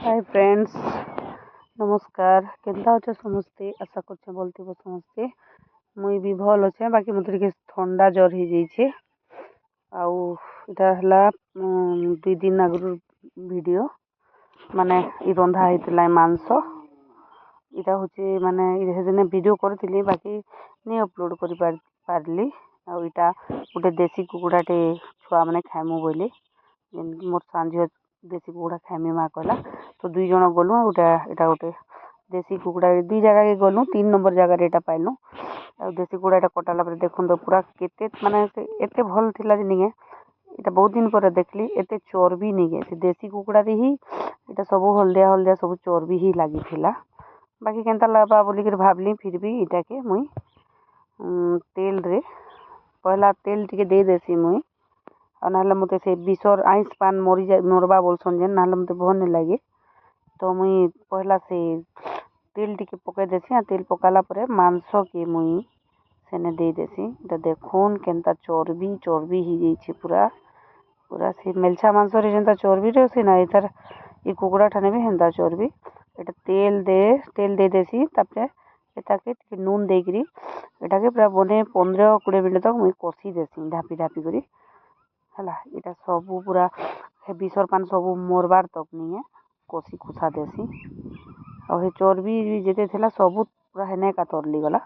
Hi friends, नमस्कार। केन्ता अच्छे समस्ते? आशा करछे बोलते समस्ते। मुई भी भल अच्छे, बाकी मत ठंडा जर हो जाइए। आउ इटा हला 2 दिन आगु वीडियो माने रंधा होता मांस। इटा हूँ माने दिन वीडियो करी बाकी नहीं अपलोड कर पारली। आउ इटा गोटे देसी कुकुड़ाटे छुआ मैंने खाइमु बोली मोर सांझ देसी कुकुड़ा खाइमी माँ कहला। तो 2 जन गलु इटा गोटे देसी कुकुड़ा 2 जगह के गलु 3 नंबर जगह एटा पाइलु। आ देसी कुकुड़ा कटाला देखुन तो पूरा केते माने एते भल थिला जे निगे इटा बहुत दिन पर देखली एते चर्बी निगे से देसी कुकुड़ा ही इटा सब हल्दिया हल्दिया सब चर्बी ही लगी थिला। बाकी केनता लगबा बोली भाबली फिर भी इटा के मुई तेल रे पहला तेल टिके दे देसी मुई ना मत से विषर आइस पान मरवा बोलसन जेन ना मत भल नहीं लगे। तो मुई पहला से तेल टिके पके देसी तेल पकाला परे मांस के मुई सेने दे देसी। इटा देखुन केनता चर्बी चर्बी ही जाइए पूरा पूरा से मेलछा मांस रे जेनता चर्बी रे से ना इधर ये कुकुड़ा ठाने भी हेंता चर्बी। एटा तेल दे देसी तापरे एटाके टिके नून देकरी एटाके पूरा बने 15-20 मिनट तक मुई कषी देसी ढापी ढापी करी हला। इटा सब पूरा विषर पान सब मरबार तक नहीं कषी खुसा देसी। और हे चर्बी जेते थिला सब पूरा हेने का तरली गला।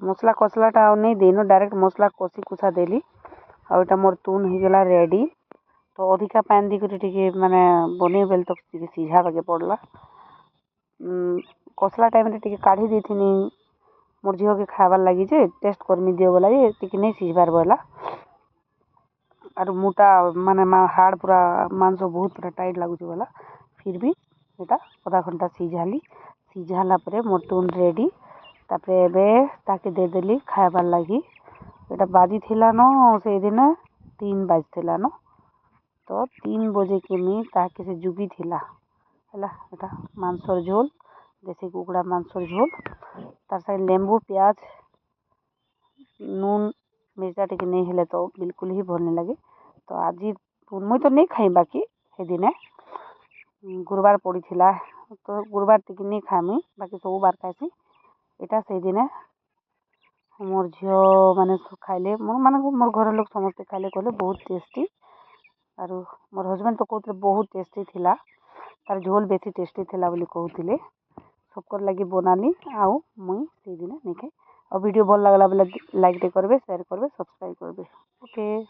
मसला कसलाटा नहीं देनो डायरेक्ट मसला कषी खुसा देली। और इटा मोर तुन हो गला रेडी। तो अधिका पानी दी माने बने बेल तक सीझा बाके पड़ला। कसला टाइम रे टिके काढ़ी देथिनी मोर झील के खाबार लगी जे टेस्ट करमी दियो बोला ये टिके नहीं सीझबार बोला। और मोटा माने हाड़ पूरा मांस बहुत पूरा टाइट लगुच बोला। फिर भी एटा आधा घंटा सीझाला परे मोर तुन रेडी। तापरे एबे ताके दे देली खाबार लगी। एटा बाजी थिला न से दिन 3 बाजथिला न। तो 3 बजे के मी ताके से जुगी थिला हला। एटा मांसर झोल देसी कुकुड़ा मांसर झोल तार साथ लेंबू प्याज नून मिर्चा टिके नहीं हेले तो बिल्कुल ही भल नहीं लगे। तो आज मुई तो नहीं खाई बाकी हे दिने गुरुवार पड़ी थिला तो गुरुवार टिके नहीं खामी बाकी सब बार खाइसी। एटा से दिने मोर झील माने खाइले मोर घर लोग समस्ते खाइले कहले बहुत टेस्टी। और मोर हजबैंड तो कहते बहुत टेस्टी थिला तार झोल बेसी टेस्टी थिला बोली कहते सबकर लगी बनानी। आउ मुई से दिन नहीं खाई। और वीडियो भल लगला बोले लाइक करबे शेयर करबे सब्सक्राइब करबे। ओके।